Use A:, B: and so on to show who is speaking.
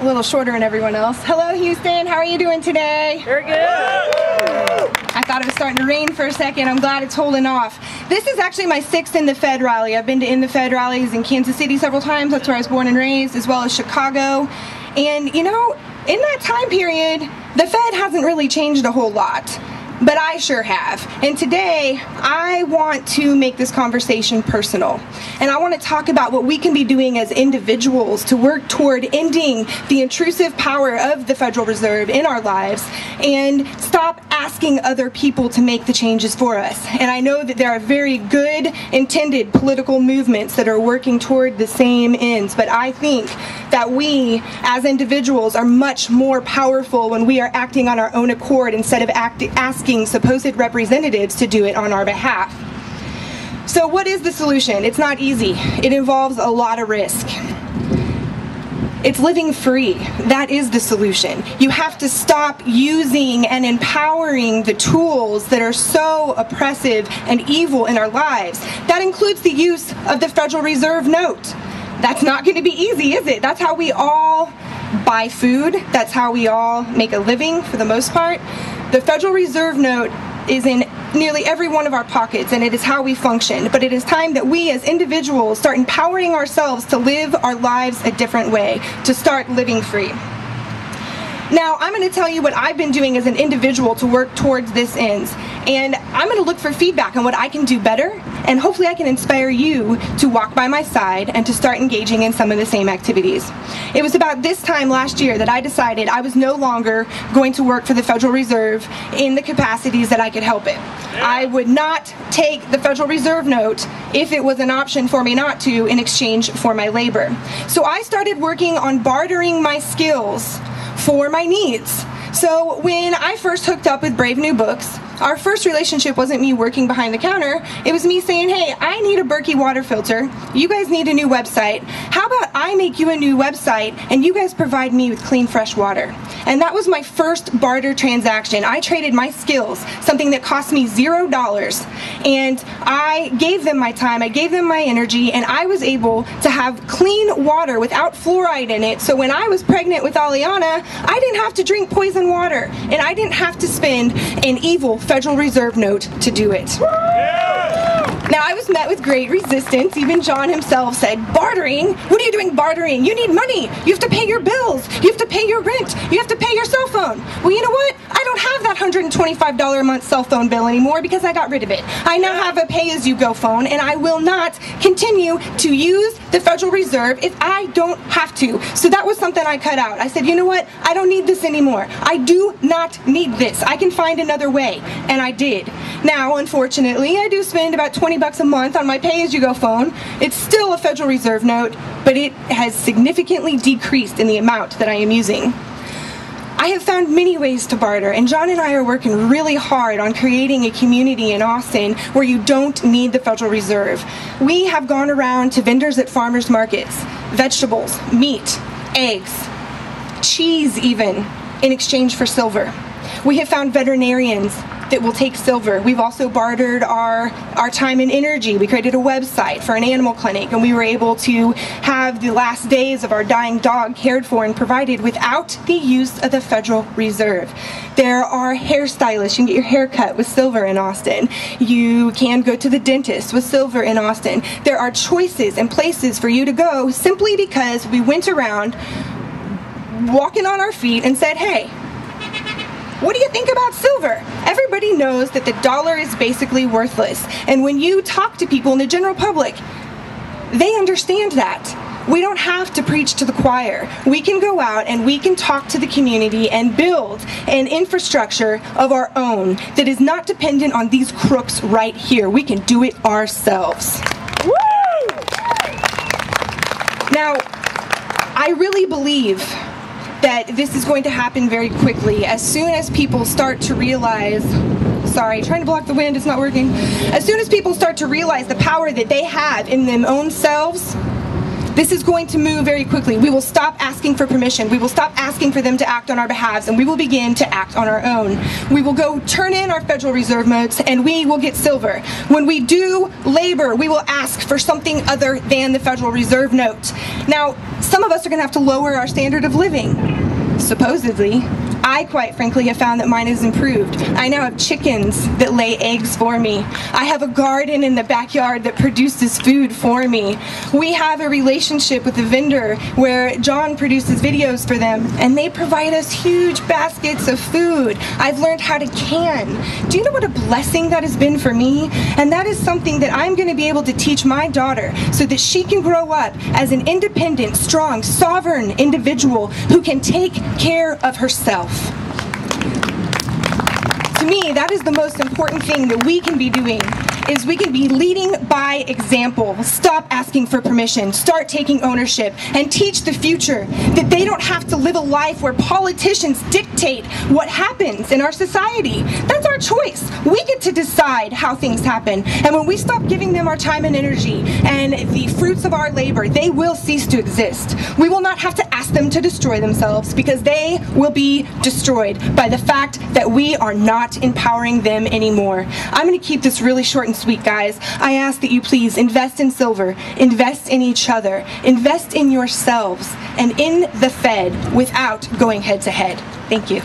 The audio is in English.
A: little shorter than everyone else. Hello, Houston. How are you doing today?
B: Very good.
A: I thought it was starting to rain for a second. I'm glad it's holding off. This is actually my 6th In the Fed rally. I've been to In the Fed rallies in Kansas City several times. That's where I was born and raised, as well as Chicago. And, you know, in that time period, the Fed hasn't really changed a whole lot. But I sure have. And today, I want to make this conversation personal. And I want to talk about what we can be doing as individuals to work toward ending the intrusive power of the Federal Reserve in our lives and stop asking other people to make the changes for us. And I know that there are very good intended political movements that are working toward the same ends, but I think that we as individuals are much more powerful when we are acting on our own accord instead of asking supposed representatives to do it on our behalf. So what is the solution? It's not easy. It involves a lot of risk. It's living free. That is the solution. You have to stop using and empowering the tools that are so oppressive and evil in our lives. That includes the use of the Federal Reserve note. That's not going to be easy, is it? That's how we all buy food. That's how we all make a living for the most part. The Federal Reserve note is in nearly every one of our pockets, and it is how we function. But it is time that we as individuals start empowering ourselves to live our lives a different way, to start living free. Now, I'm going to tell you what I've been doing as an individual to work towards this ends. And I'm going to look for feedback on what I can do better, and hopefully I can inspire you to walk by my side and to start engaging in some of the same activities. It was about this time last year that I decided I was no longer going to work for the Federal Reserve in the capacities that I could help it. I would not take the Federal Reserve note if it was an option for me not to in exchange for my labor. So I started working on bartering my skills for my needs. So when I first hooked up with Brave New Books, our first relationship wasn't me working behind the counter. It was me saying, hey, I need a Berkey water filter. You guys need a new website. How about I make you a new website and you guys provide me with clean, fresh water? And that was my first barter transaction. I traded my skills, something that cost me $0, and I gave them my time, I gave them my energy, and I was able to have clean water without fluoride in it. So when I was pregnant with Aliana, I didn't have to drink poison water, and I didn't have to spend an evil Federal Reserve note to do it. Now, I was met with great resistance. Even John himself said, bartering? What are you doing bartering? You need money. You have to pay your bills. You have to pay your rent. You have to pay your cell phone. Well, you know what? I don't have that $125 a month cell phone bill anymore because I got rid of it. I now have a pay-as-you-go phone, and I will not continue to use the Federal Reserve if I don't have to. So that was something I cut out. I said, you know what? I don't need this anymore. I do not need this. I can find another way. And I did. Now, unfortunately, I do spend about $20 a month on my pay-as-you-go phone. It's still a Federal Reserve note, but it has significantly decreased in the amount that I am using. I have found many ways to barter, and John and I are working really hard on creating a community in Austin where you don't need the Federal Reserve. We have gone around to vendors at farmers markets, vegetables, meat, eggs, cheese even, in exchange for silver. We have found veterinarians that will take silver. We've also bartered our time and energy. We created a website for an animal clinic, and we were able to have the last days of our dying dog cared for and provided without the use of the Federal Reserve. There are hairstylists. You can get your hair cut with silver in Austin. You can go to the dentist with silver in Austin. There are choices and places for you to go simply because we went around walking on our feet and said, hey, what do you think about silver? Everybody knows that the dollar is basically worthless. And when you talk to people in the general public, they understand that. We don't have to preach to the choir. We can go out and we can talk to the community and build an infrastructure of our own that is not dependent on these crooks right here. We can do it ourselves. Woo! Now, I really believe that this is going to happen very quickly. As soon as people start to realize, sorry, trying to block the wind, it's not working. As soon as people start to realize the power that they have in them own selves, This is going to move very quickly. We will stop asking for permission. We will stop asking for them to act on our behalves, and we will begin to act on our own. We will go turn in our Federal Reserve notes, and we will get silver. When we do labor, we will ask for something other than the Federal Reserve note. Now, some of us are going to have to lower our standard of living, supposedly. I, quite frankly, have found that mine has improved. I now have chickens that lay eggs for me. I have a garden in the backyard that produces food for me. We have a relationship with a vendor where John produces videos for them, and they provide us huge baskets of food. I've learned how to can. Do you know what a blessing that has been for me? And that is something that I'm going to be able to teach my daughter so that she can grow up as an independent, strong, sovereign individual who can take care of herself. To me, that is the most important thing that we can be doing, is we can be leading by example. Stop asking for permission, start taking ownership, and teach the future that they don't have to live a life where politicians dictate what happens in our society. That's our choice. We get to decide how things happen. And when we stop giving them our time and energy and the fruits of our labor, they will cease to exist. We will not have to ask them to destroy themselves, because they will be destroyed by the fact that we are not empowering them anymore. I'm going to keep this really short and sweet, guys. I ask that you please invest in silver, invest in each other, invest in yourselves, and in the Fed without going head to head. Thank you.